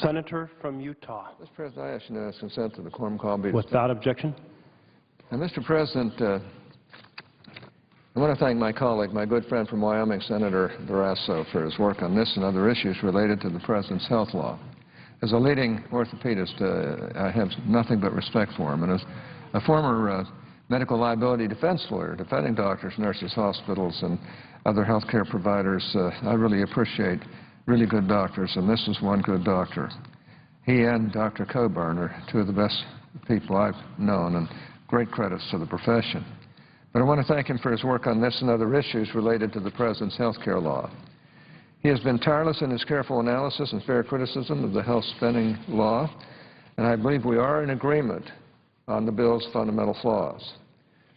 Senator from Utah. Mr. President, I ask unanimous consent to the quorum call be Without objection. And Mr. President, I want to thank my colleague, my good friend from Wyoming, Senator Barrasso, for his work on this and other issues related to the President's health law. As a leading orthopedist, I have nothing but respect for him. And as a former medical liability defense lawyer, defending doctors, nurses, hospitals, and other health care providers, I really appreciate really good doctors, and this is one good doctor. He and Dr. Coburn are two of the best people I've known, and great credits to the profession. But I want to thank him for his work on this and other issues related to the President's health care law. He has been tireless in his careful analysis and fair criticism of the health spending law, and I believe we are in agreement on the bill's fundamental flaws.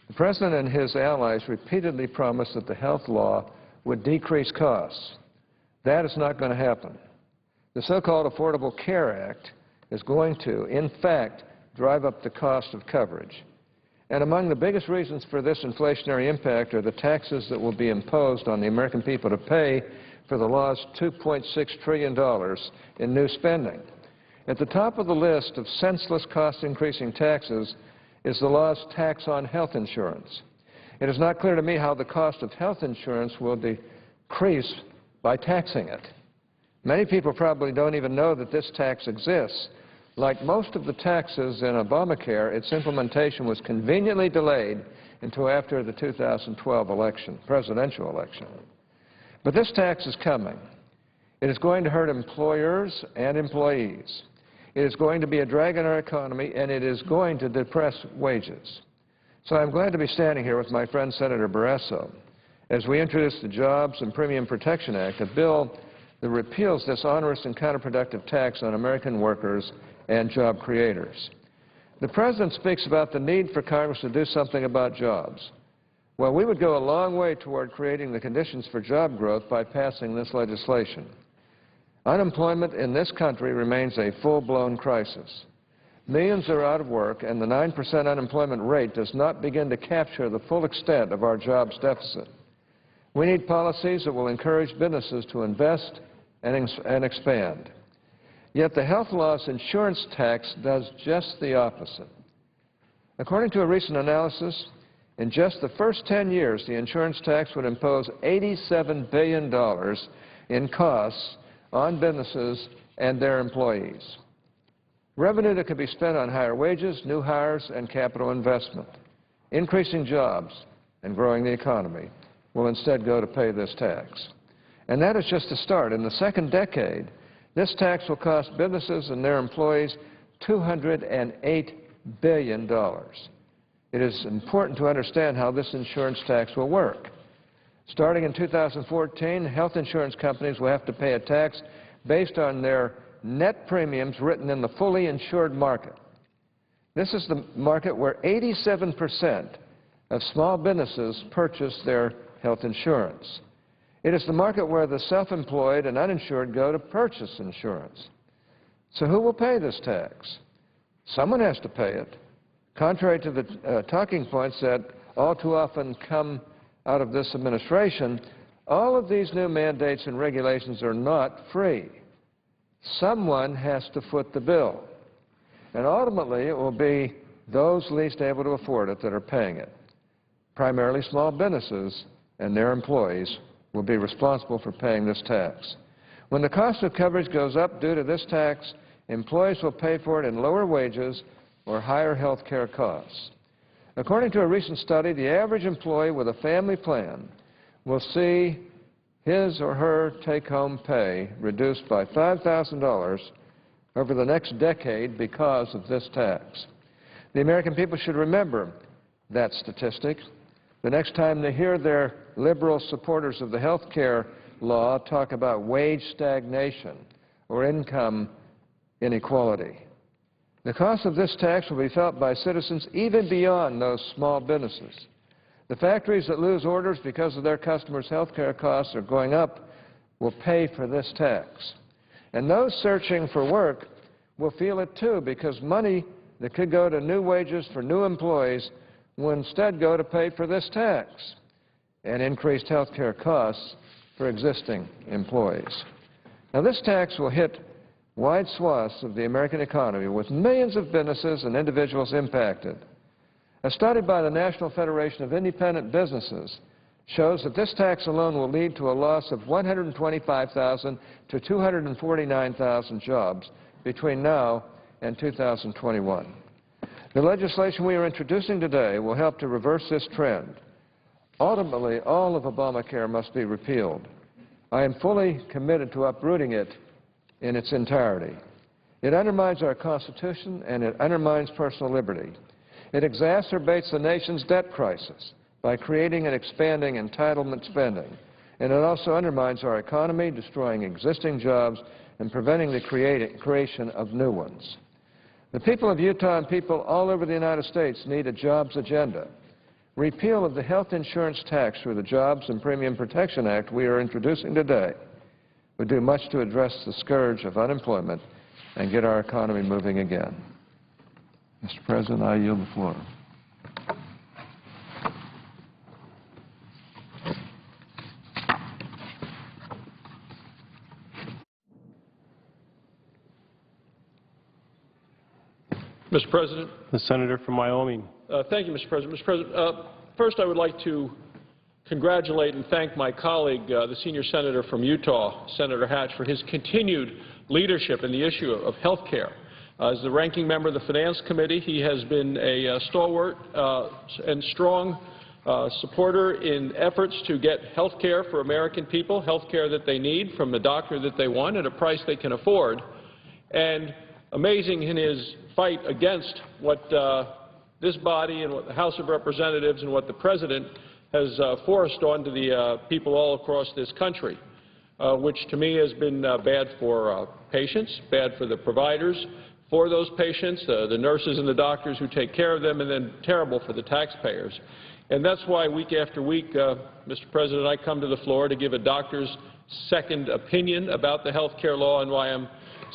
The President and his allies repeatedly promised that the health law would decrease costs. That is not going to happen. The so-called Affordable Care Act is going to, in fact, drive up the cost of coverage. And among the biggest reasons for this inflationary impact are the taxes that will be imposed on the American people to pay for the law's $2.6 trillion in new spending. At the top of the list of senseless cost-increasing taxes is the law's tax on health insurance. It is not clear to me how the cost of health insurance will decrease by taxing it. Many people probably don't even know that this tax exists. Like most of the taxes in Obamacare, its implementation was conveniently delayed until after the 2012 election, presidential election. But this tax is coming. It is going to hurt employers and employees. It is going to be a drag on our economy, and it is going to depress wages. So I'm glad to be standing here with my friend Senator Barrasso as we introduce the Jobs and Premium Protection Act, a bill that repeals this onerous and counterproductive tax on American workers and job creators. The President speaks about the need for Congress to do something about jobs. Well, we would go a long way toward creating the conditions for job growth by passing this legislation. Unemployment in this country remains a full-blown crisis. Millions are out of work, and the 9% unemployment rate does not begin to capture the full extent of our jobs deficit. We need policies that will encourage businesses to invest and expand. Yet the health law's insurance tax does just the opposite. According to a recent analysis, in just the first 10 years, the insurance tax would impose $87 billion in costs on businesses and their employees. Revenue that could be spent on higher wages, new hires, and capital investment, increasing jobs and growing the economy, will instead go to pay this tax. And that is just a start. In the second decade, this tax will cost businesses and their employees $208 billion. It is important to understand how this insurance tax will work. Starting in 2014, health insurance companies will have to pay a tax based on their net premiums written in the fully insured market. This is the market where 87% of small businesses purchase their health insurance. It is the market where the self-employed and uninsured go to purchase insurance. So who will pay this tax? Someone has to pay it. Contrary to the talking points that all too often come out of this administration, all of these new mandates and regulations are not free. Someone has to foot the bill. And ultimately, it will be those least able to afford it that are paying it. Primarily small businesses and their employees will be responsible for paying this tax. When the cost of coverage goes up due to this tax, employees will pay for it in lower wages or higher health care costs. According to a recent study, the average employee with a family plan will see his or her take-home pay reduced by $5,000 over the next decade because of this tax. The American people should remember that statistic the next time they hear their liberal supporters of the health care law talk about wage stagnation or income inequality. The cost of this tax will be felt by citizens even beyond those small businesses. The factories that lose orders because of their customers' health care costs are going up will pay for this tax. And those searching for work will feel it too, because money that could go to new wages for new employees will instead go to pay for this tax and increased health care costs for existing employees. Now, this tax will hit wide swaths of the American economy with millions of businesses and individuals impacted. A study by the National Federation of Independent Businesses shows that this tax alone will lead to a loss of 125,000 to 249,000 jobs between now and 2021. The legislation we are introducing today will help to reverse this trend. Ultimately, all of Obamacare must be repealed. I am fully committed to uprooting it in its entirety. It undermines our Constitution and it undermines personal liberty. It exacerbates the nation's debt crisis by creating and expanding entitlement spending. And it also undermines our economy, destroying existing jobs and preventing the creation of new ones. The people of Utah and people all over the United States need a jobs agenda. Repeal of the health insurance tax through the Jobs and Premium Protection Act we are introducing today would do much to address the scourge of unemployment and get our economy moving again. Mr. President, I yield the floor. Mr. President. The Senator from Wyoming. Thank you, Mr. President. Mr. President, first I would like to congratulate and thank my colleague, the senior senator from Utah, Senator Hatch, for his continued leadership in the issue of health care. As the ranking member of the Finance Committee, he has been a stalwart and strong supporter in efforts to get health care for American people, health care that they need from the doctor that they want at a price they can afford. And amazing in his fight against what this body and what the House of Representatives and what the President has forced onto the people all across this country, which to me has been bad for patients, bad for the providers, for those patients, the nurses and the doctors who take care of them, and then terrible for the taxpayers. And that's why week after week, Mr. President, I come to the floor to give a doctor's second opinion about the health care law, and why I'm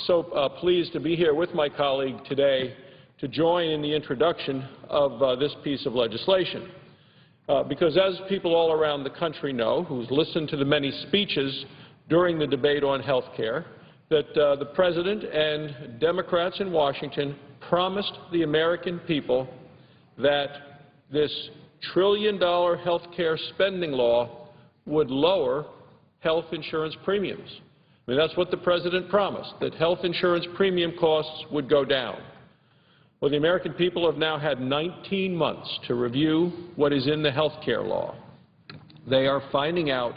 so pleased to be here with my colleague today to join in the introduction of this piece of legislation. Because as people all around the country know, who's listened to the many speeches during the debate on health care, that the President and Democrats in Washington promised the American people that this trillion-dollar health care spending law would lower health insurance premiums. I mean, that's what the President promised, that health insurance premium costs would go down. Well, the American people have now had 19 months to review what is in the health care law. They are finding out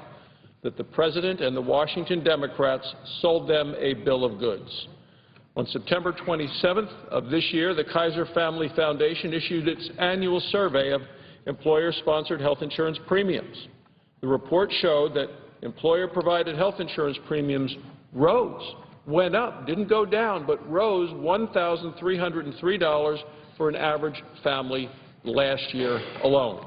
that the President and the Washington Democrats sold them a bill of goods. On September 27th of this year, the Kaiser Family Foundation issued its annual survey of employer-sponsored health insurance premiums. The report showed that employer-provided health insurance premiums rose, went up, didn't go down, but rose $1,303 for an average family last year alone.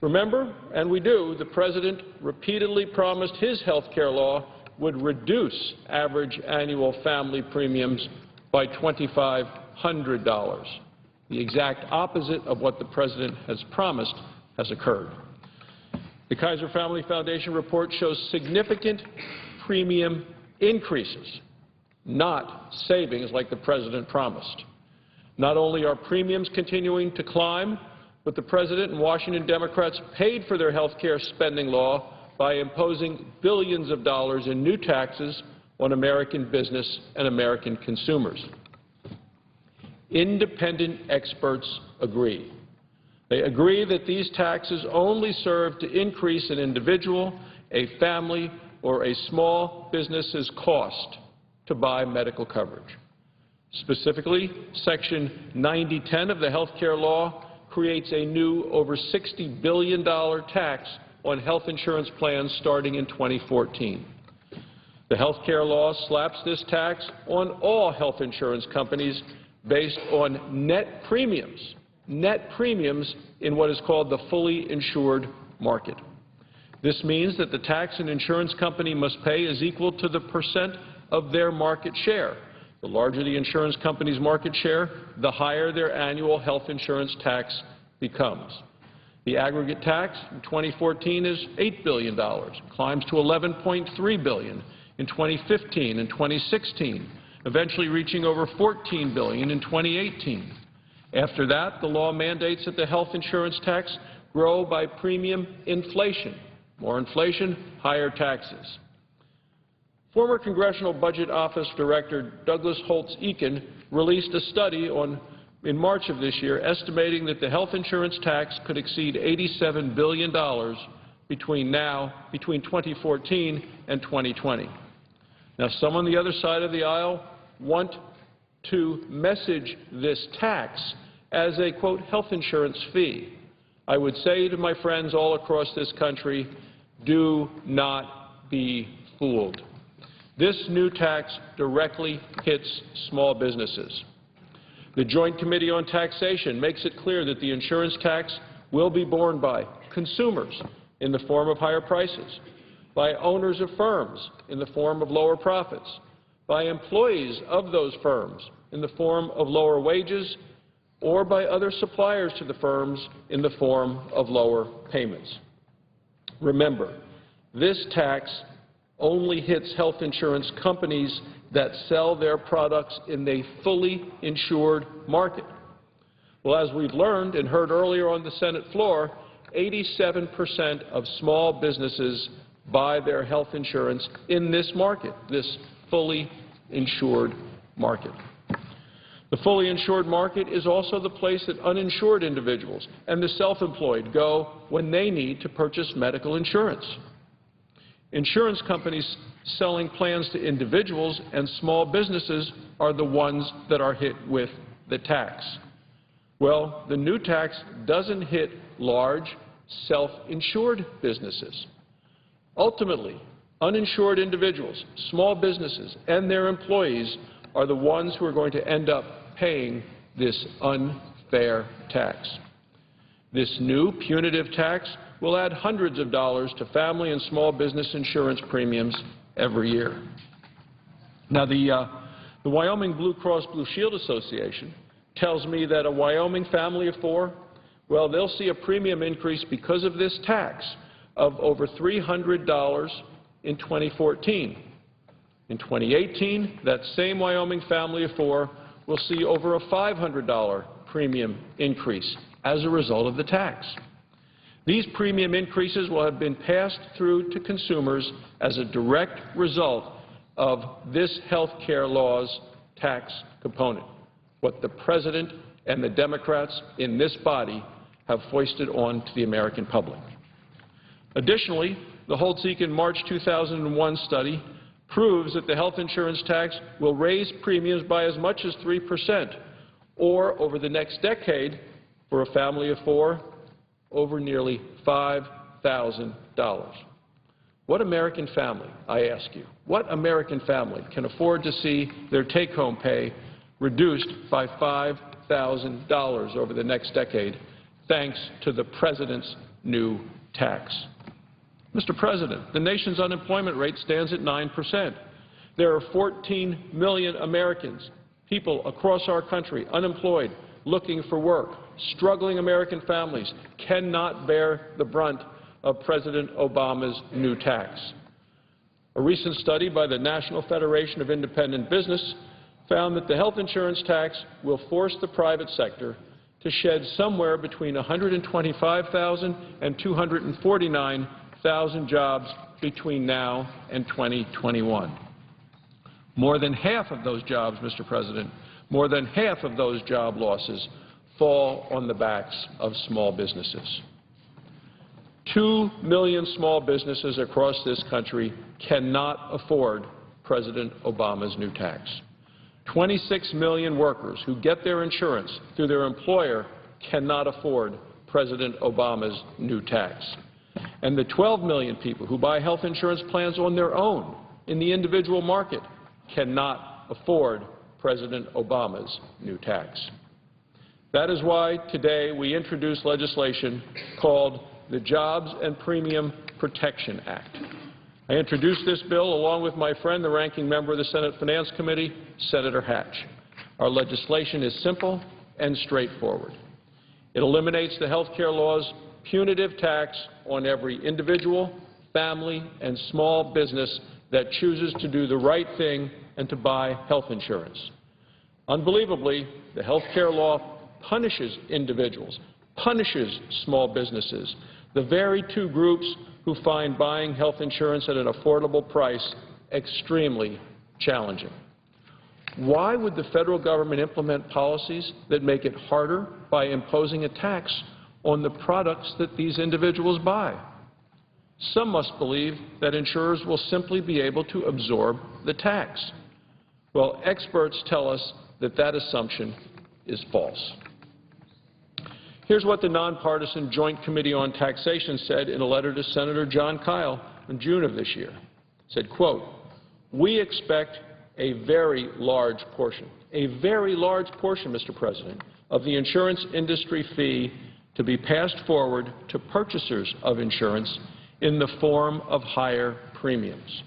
Remember, and we do, the President repeatedly promised his health care law would reduce average annual family premiums by $2,500. The exact opposite of what the President has promised has occurred. The Kaiser Family Foundation report shows significant premium increases, not savings like the President promised. Not only are premiums continuing to climb, but the President and Washington Democrats paid for their health care spending law by imposing billions of dollars in new taxes on American business and American consumers. Independent experts agree. They agree that these taxes only serve to increase an individual, a family, or a small business's cost to buy medical coverage. Specifically, Section 9010 of the health care law creates a new over $60 billion tax on health insurance plans starting in 2014. The health care law slaps this tax on all health insurance companies based on net premiums in what is called the fully insured market. This means that the tax an insurance company must pay is equal to the percent of their market share. The larger the insurance company's market share, the higher their annual health insurance tax becomes. The aggregate tax in 2014 is $8 billion, climbs to $11.3 billion in 2015 and 2016, eventually reaching over $14 billion in 2018. After that, the law mandates that the health insurance tax grow by premium inflation. More inflation, higher taxes. Former Congressional Budget Office Director Douglas Holtz-Eakin released a study in March of this year estimating that the health insurance tax could exceed $87 billion between 2014 and 2020. Now, some on the other side of the aisle want to message this tax as a, quote, health insurance fee. I would say to my friends all across this country, do not be fooled. This new tax directly hits small businesses. The Joint Committee on Taxation makes it clear that the insurance tax will be borne by consumers in the form of higher prices, by owners of firms in the form of lower profits, by employees of those firms in the form of lower wages, or by other suppliers to the firms in the form of lower payments. Remember, this tax only hits health insurance companies that sell their products in a fully insured market. Well, as we've learned and heard earlier on the Senate floor, 87% of small businesses buy their health insurance in this market, this fully insured market. The fully insured market is also the place that uninsured individuals and the self-employed go when they need to purchase medical insurance. Insurance companies selling plans to individuals and small businesses are the ones that are hit with the tax. Well, the new tax doesn't hit large, self-insured businesses. Ultimately, uninsured individuals, small businesses, and their employees are the ones who are going to end up paying this unfair tax. This new punitive tax will add hundreds of dollars to family and small business insurance premiums every year. Now, the Wyoming Blue Cross Blue Shield Association tells me that a Wyoming family of four, well, they'll see a premium increase because of this tax of over $300 in 2014. In 2018, that same Wyoming family of four will see over a $500 premium increase as a result of the tax. These premium increases will have been passed through to consumers as a direct result of this health care law's tax component, what the President and the Democrats in this body have foisted on to the American public. Additionally, the Holtz-Eakin March 2001 study proves that the health insurance tax will raise premiums by as much as 3%, or over the next decade, for a family of four, over nearly $5,000. What American family, I ask you, what American family can afford to see their take-home pay reduced by $5,000 over the next decade, thanks to the President's new tax? Mr. President, the nation's unemployment rate stands at 9%. There are 14 million Americans, people across our country, unemployed, looking for work. Struggling American families cannot bear the brunt of President Obama's new tax. A recent study by the National Federation of Independent Business found that the health insurance tax will force the private sector to shed somewhere between 125,000 and 249,000 jobs between now and 2021. More than half of those jobs, Mr. President, more than half of those job losses fall on the backs of small businesses. 2 million small businesses across this country cannot afford President Obama's new tax. 26 million workers who get their insurance through their employer cannot afford President Obama's new tax. And the 12 million people who buy health insurance plans on their own in the individual market cannot afford President Obama's new tax. That is why today we introduced legislation called the Jobs and Premium Protection Act. I introduced this bill along with my friend, the ranking member of the Senate Finance Committee, Senator Hatch. Our legislation is simple and straightforward. It eliminates the health care law's punitive tax on every individual, family, and small business that chooses to do the right thing and to buy health insurance. Unbelievably, the health care law punishes individuals, punishes small businesses, the very two groups who find buying health insurance at an affordable price extremely challenging. Why would the federal government implement policies that make it harder by imposing a tax on the products that these individuals buy? Some must believe that insurers will simply be able to absorb the tax. Well, experts tell us that that assumption is false. Here's what the nonpartisan Joint Committee on Taxation said in a letter to Senator John Kyle in June of this year. It said, quote, "We expect a very large portion, Mr. President, of the insurance industry fee to be passed forward to purchasers of insurance in the form of higher premiums."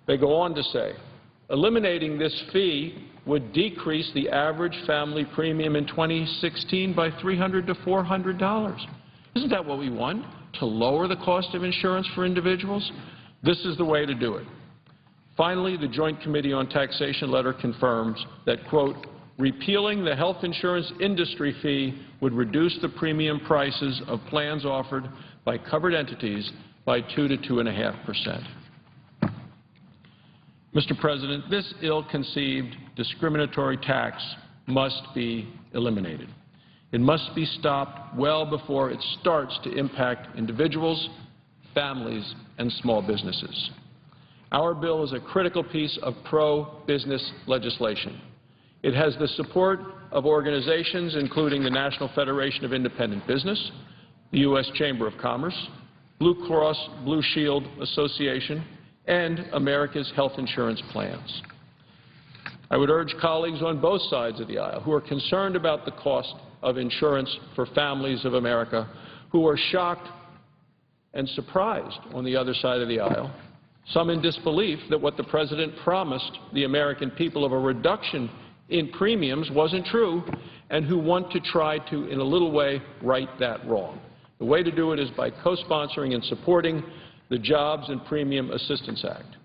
They go on to say, eliminating this fee would decrease the average family premium in 2016 by $300 to $400. Isn't that what we want, to lower the cost of insurance for individuals? This is the way to do it. Finally, the Joint Committee on Taxation letter confirms that, quote, repealing the health insurance industry fee would reduce the premium prices of plans offered by covered entities by 2 to 2.5%. Mr. President, this ill-conceived discriminatory tax must be eliminated. It must be stopped well before it starts to impact individuals, families, and small businesses. Our bill is a critical piece of pro-business legislation. It has the support of organizations including the National Federation of Independent Business, the U.S. Chamber of Commerce, Blue Cross Blue Shield Association, and America's health insurance plans. I would urge colleagues on both sides of the aisle who are concerned about the cost of insurance for families of America, who are shocked and surprised on the other side of the aisle, some in disbelief that what the President promised the American people of a reduction in premiums wasn't true, and who want to try to, in a little way, right that wrong. The way to do it is by co-sponsoring and supporting the Jobs and Premium Assistance Act.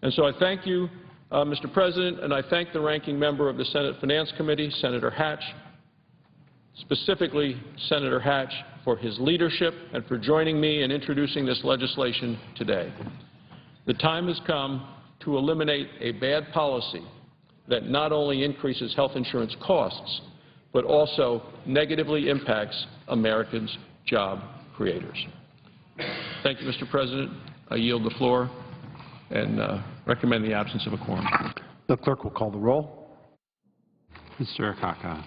And so I thank you, Mr. President, and I thank the ranking member of the Senate Finance Committee, Senator Hatch, specifically Senator Hatch, for his leadership and for joining me in introducing this legislation today. The time has come to eliminate a bad policy that not only increases health insurance costs, but also negatively impacts Americans' job creators. Thank you, Mr. President. I yield the floor and recommend the absence of a quorum. The clerk will call the roll. Mr. Akaka.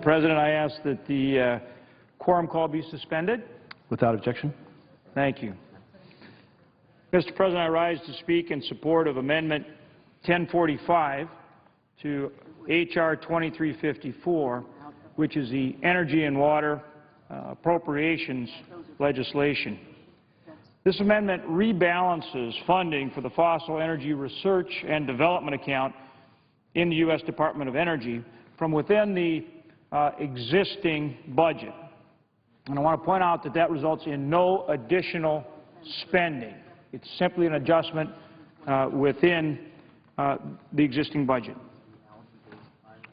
President, I ask that the quorum call be suspended. Without objection. Thank you. Mr. President, I rise to speak in support of Amendment 1045 to H.R. 2354, which is the Energy and Water Appropriations legislation. This amendment rebalances funding for the Fossil Energy Research and Development account in the U.S. Department of Energy from within the existing budget. And I want to point out that that results in no additional spending. It's simply an adjustment within the existing budget.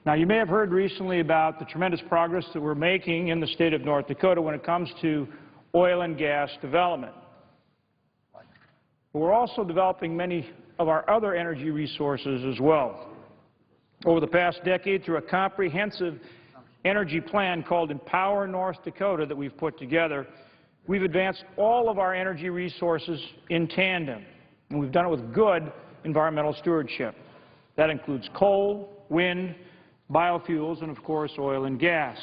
Now, you may have heard recently about the tremendous progress that we're making in the state of North Dakota when it comes to oil and gas development. But we're also developing many of our other energy resources as well. Over the past decade, through a comprehensive energy plan called Empower North Dakota that we've put together, we've advanced all of our energy resources in tandem, and we've done it with good environmental stewardship. That includes coal, wind, biofuels, and of course oil and gas.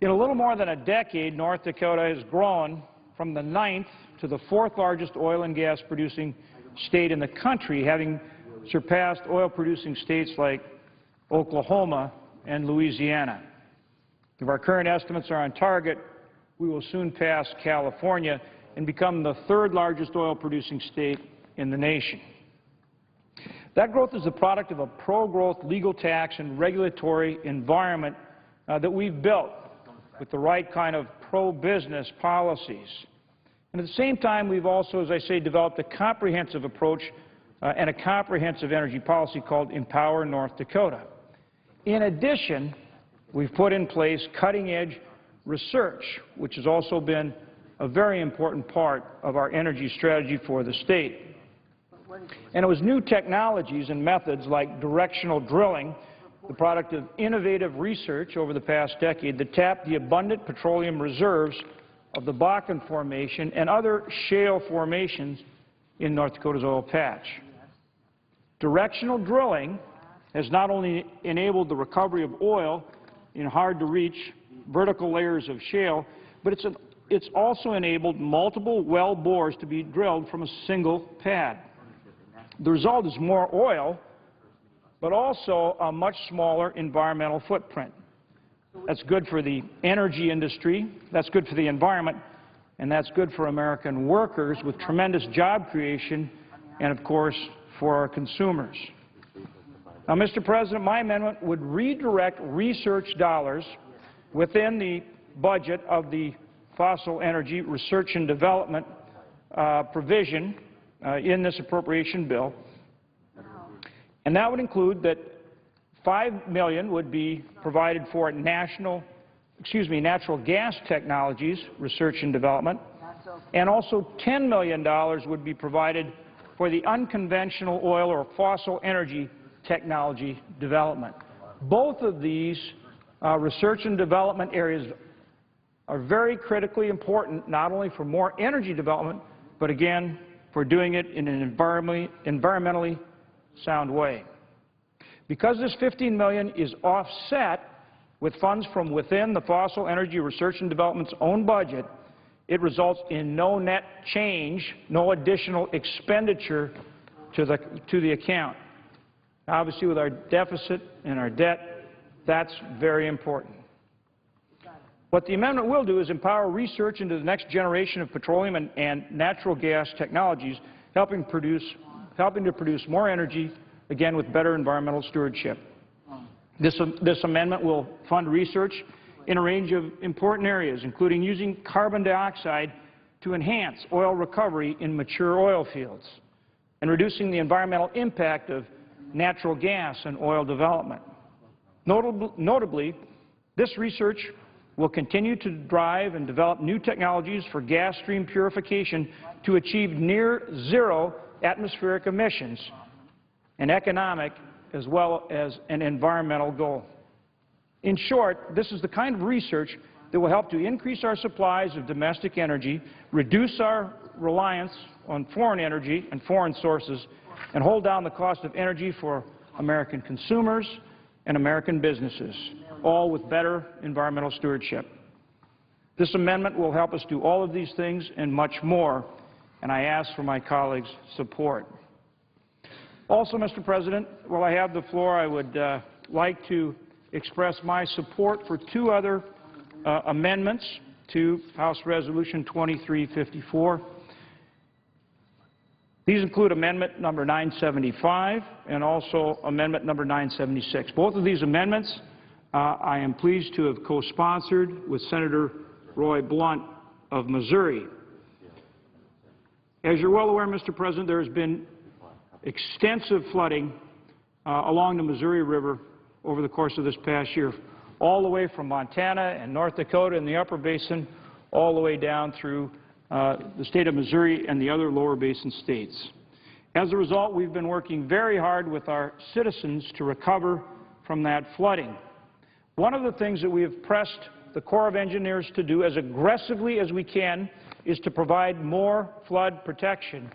In a little more than a decade, North Dakota has grown from the 9th to the 4th largest oil and gas producing state in the country, having surpassed oil-producing states like Oklahoma and Louisiana. If our current estimates are on target, we will soon pass California and become the 3rd largest oil-producing state in the nation. That growth is the product of a pro-growth legal tax and regulatory environment that we've built with the right kind of pro-business policies. And at the same time, we've also, as I say, developed a comprehensive approach and a comprehensive energy policy called Empower North Dakota. In addition, we've put in place cutting-edge research, which has also been a very important part of our energy strategy for the state. And it was new technologies and methods like directional drilling, the product of innovative research over the past decade, that tapped the abundant petroleum reserves of the Bakken Formation and other shale formations in North Dakota's oil patch. Directional drilling has not only enabled the recovery of oil in hard-to-reach vertical layers of shale, but it's also enabled multiple well bores to be drilled from a single pad. The result is more oil, but also a much smaller environmental footprint. That's good for the energy industry, that's good for the environment, and that's good for American workers with tremendous job creation and, of course, for our consumers. Now, Mr. President, my amendment would redirect research dollars within the budget of the Fossil Energy Research and Development provision in this appropriation bill, and that would include that $5 million would be provided for natural gas technologies research and development, and also $10 million would be provided for the unconventional oil or fossil energy technology development. Both of these research and development areas are very critically important, not only for more energy development, but again, for doing it in an environmentally sound way. Because this $15 million is offset with funds from within the Fossil Energy Research and Development's own budget, it results in no net change, no additional expenditure to the account. Obviously, with our deficit and our debt, that's very important. What the amendment will do is empower research into the next generation of petroleum and natural gas technologies, helping to produce more energy, again, with better environmental stewardship. This amendment will fund research in a range of important areas, including using carbon dioxide to enhance oil recovery in mature oil fields, and reducing the environmental impact of natural gas and oil development. Notably, this research will continue to drive and develop new technologies for gas stream purification to achieve near zero atmospheric emissions, an economic as well as an environmental goal. In short, this is the kind of research that will help to increase our supplies of domestic energy, reduce our reliance on foreign energy and foreign sources, and hold down the cost of energy for American consumers and American businesses. all with better environmental stewardship. This amendment will help us do all of these things and much more, and I ask for my colleagues' support. Also, Mr. President, while I have the floor, I would like to express my support for two other amendments to House Resolution 2354. These include Amendment number 975 and also Amendment number 976. Both of these amendments I am pleased to have co-sponsored with Senator Roy Blunt of Missouri. As you're well aware, Mr. President, there has been extensive flooding along the Missouri River over the course of this past year, all the way from Montana and North Dakota in the upper basin, all the way down through the state of Missouri and the other lower basin states. As a result, we've been working very hard with our citizens to recover from that flooding. One of the things that we have pressed the Corps of Engineers to do as aggressively as we can is to provide more flood protection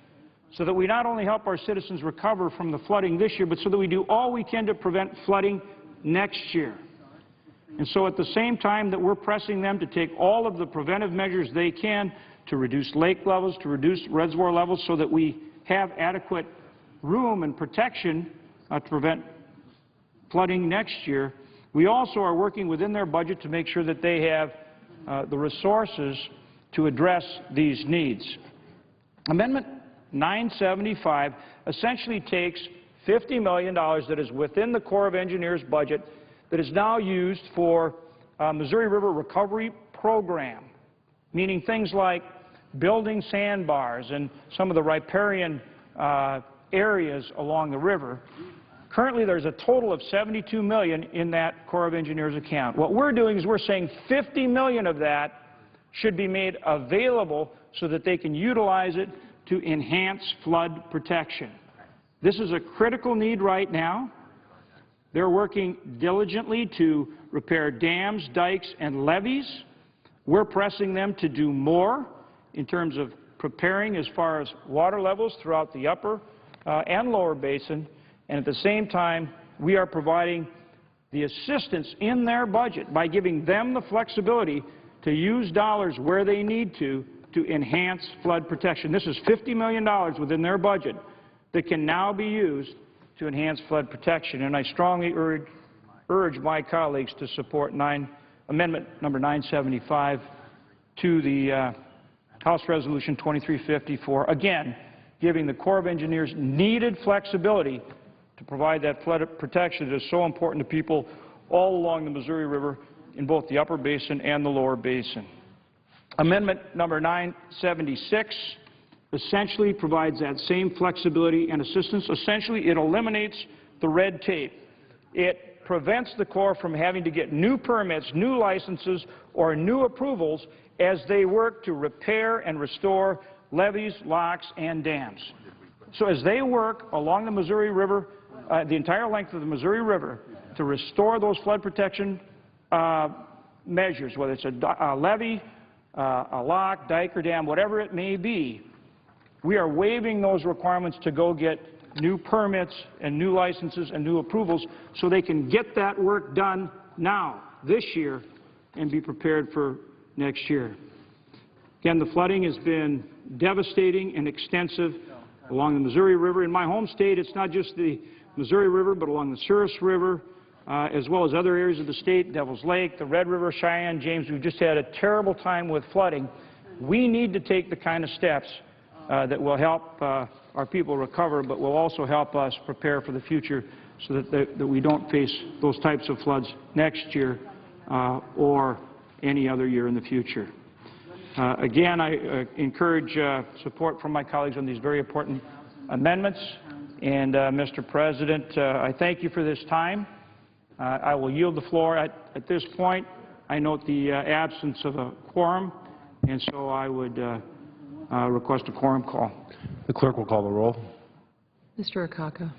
so that we not only help our citizens recover from the flooding this year, but so that we do all we can to prevent flooding next year. And so at the same time that we're pressing them to take all of the preventive measures they can to reduce lake levels, to reduce reservoir levels, so that we have adequate room and protection to prevent flooding next year, we also are working within their budget to make sure that they have the resources to address these needs. Amendment 975 essentially takes $50 million that is within the Corps of Engineers budget that is now used for Missouri River Recovery Program, meaning things like building sandbars and some of the riparian areas along the river. Currently, there's a total of $72 million in that Corps of Engineers account. What we're doing is we're saying $50 million of that should be made available so that they can utilize it to enhance flood protection. This is a critical need right now. They're working diligently to repair dams, dikes, and levees. We're pressing them to do more in terms of preparing as far as water levels throughout the upper and lower basin. And at the same time, we are providing the assistance in their budget by giving them the flexibility to use dollars where they need to enhance flood protection. This is $50 million within their budget that can now be used to enhance flood protection. And I strongly urge my colleagues to support Amendment number 975 to the House Resolution 2354, again, giving the Corps of Engineers needed flexibility to provide that flood protection that is so important to people all along the Missouri River in both the upper basin and the lower basin. Amendment number 976 essentially provides that same flexibility and assistance. Essentially, it eliminates the red tape. It prevents the Corps from having to get new permits, new licenses, or new approvals as they work to repair and restore levees, locks, and dams. So as they work along the Missouri River, the entire length of the Missouri River, to restore those flood protection measures, whether it's a levee, a lock, dike, or dam, whatever it may be, we are waiving those requirements to go get new permits and new licenses and new approvals so they can get that work done now, this year, and be prepared for next year. Again, the flooding has been devastating and extensive along the Missouri River. In my home state, it's not just the Missouri River, but along the Souris River, as well as other areas of the state, Devil's Lake, the Red River, Cheyenne, James. We've just had a terrible time with flooding. We need to take the kind of steps that will help our people recover, but will also help us prepare for the future so that we don't face those types of floods next year or any other year in the future. Again, I encourage support from my colleagues on these very important amendments. And, Mr. President, I thank you for this time. I will yield the floor. At this point, I note the absence of a quorum, and so I would request a quorum call. The clerk will call the roll. Mr. Akaka.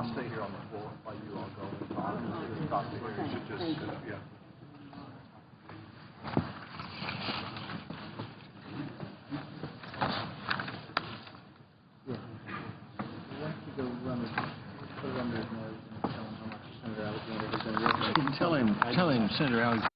I'll stay here on the floor while you all go and talk to her. You should just, yeah. Tell him, Senator Alexander.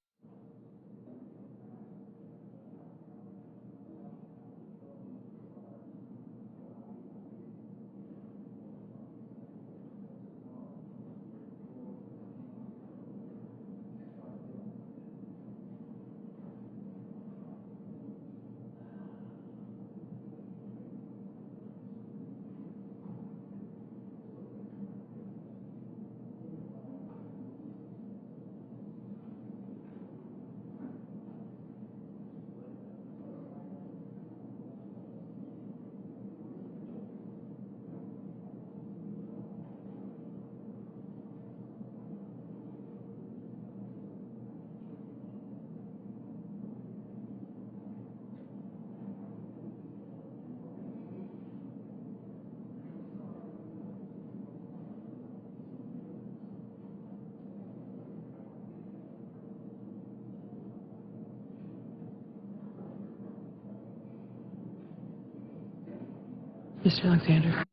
Mr. Alexander.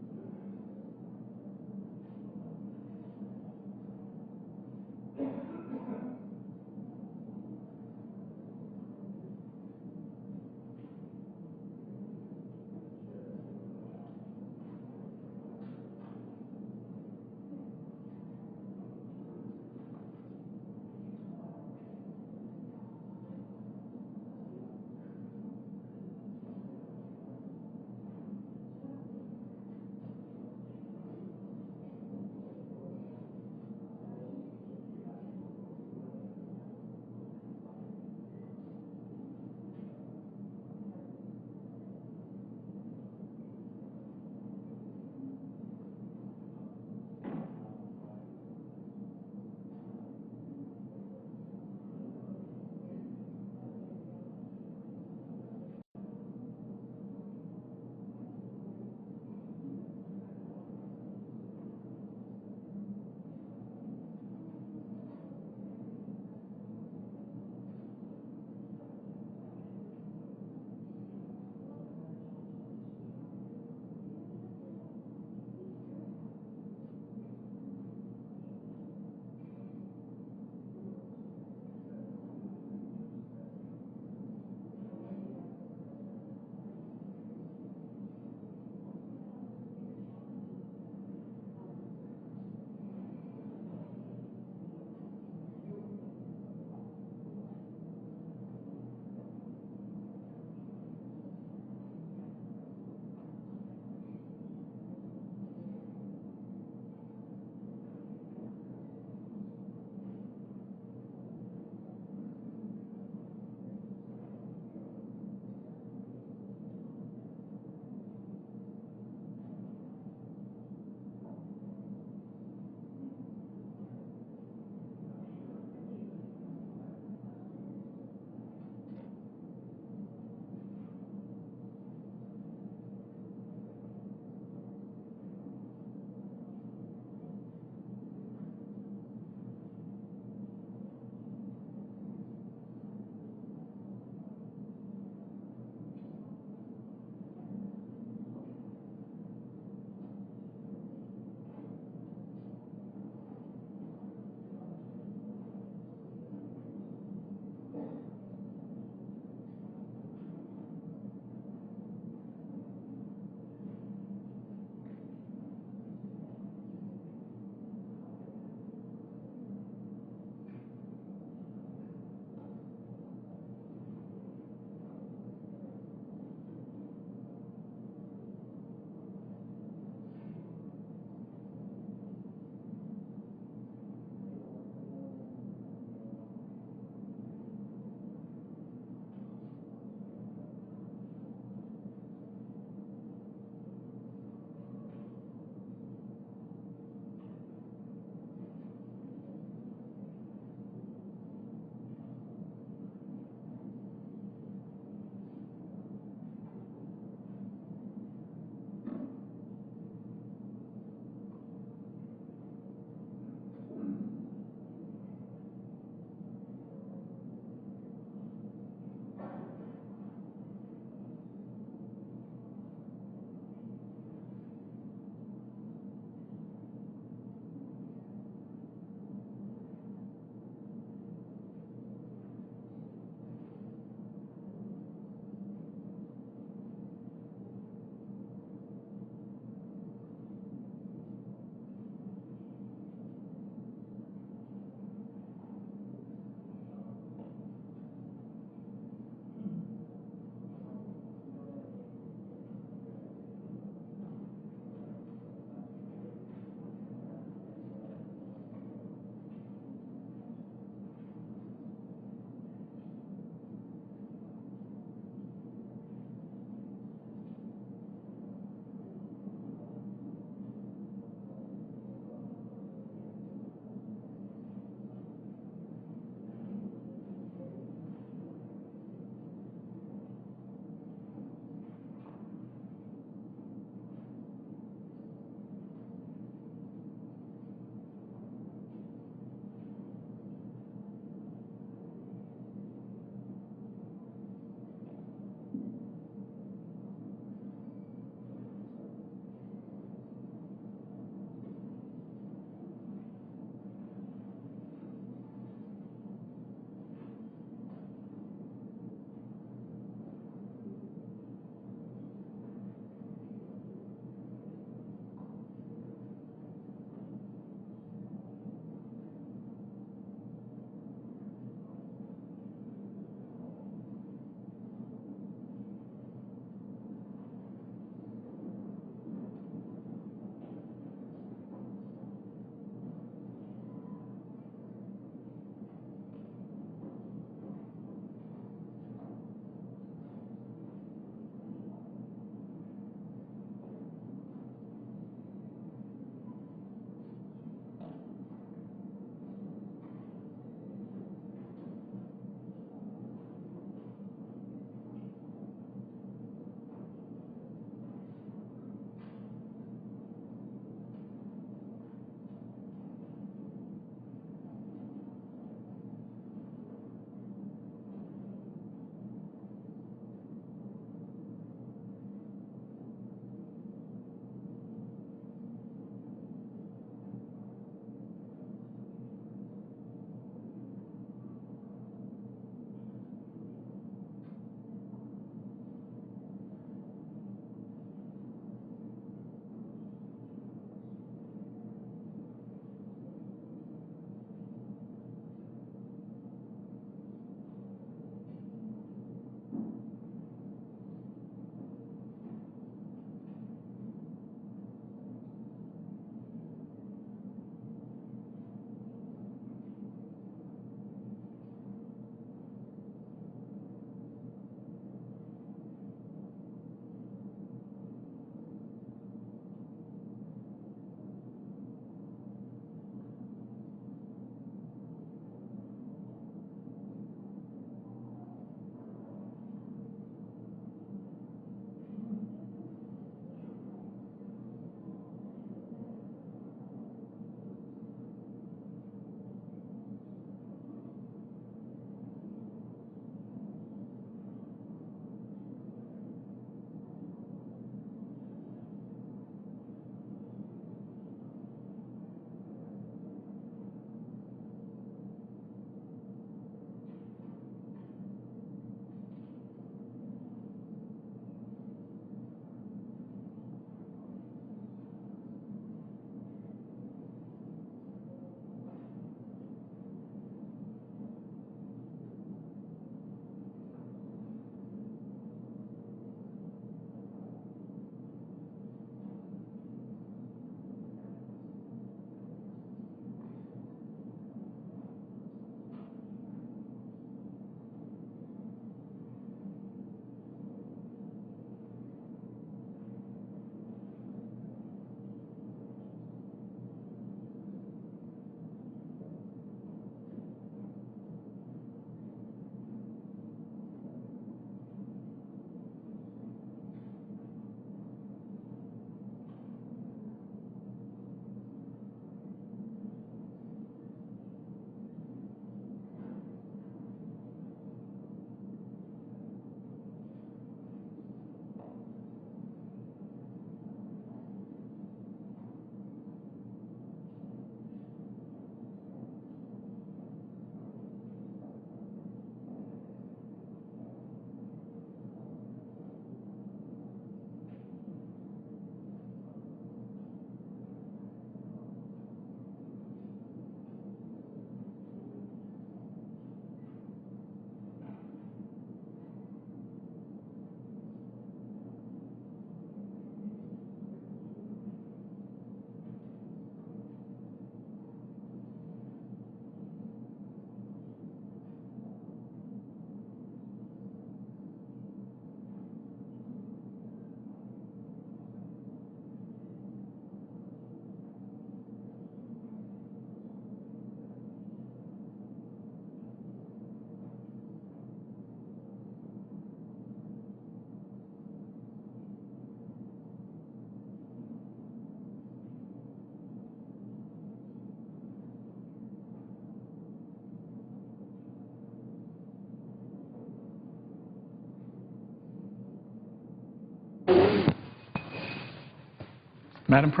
Madam President.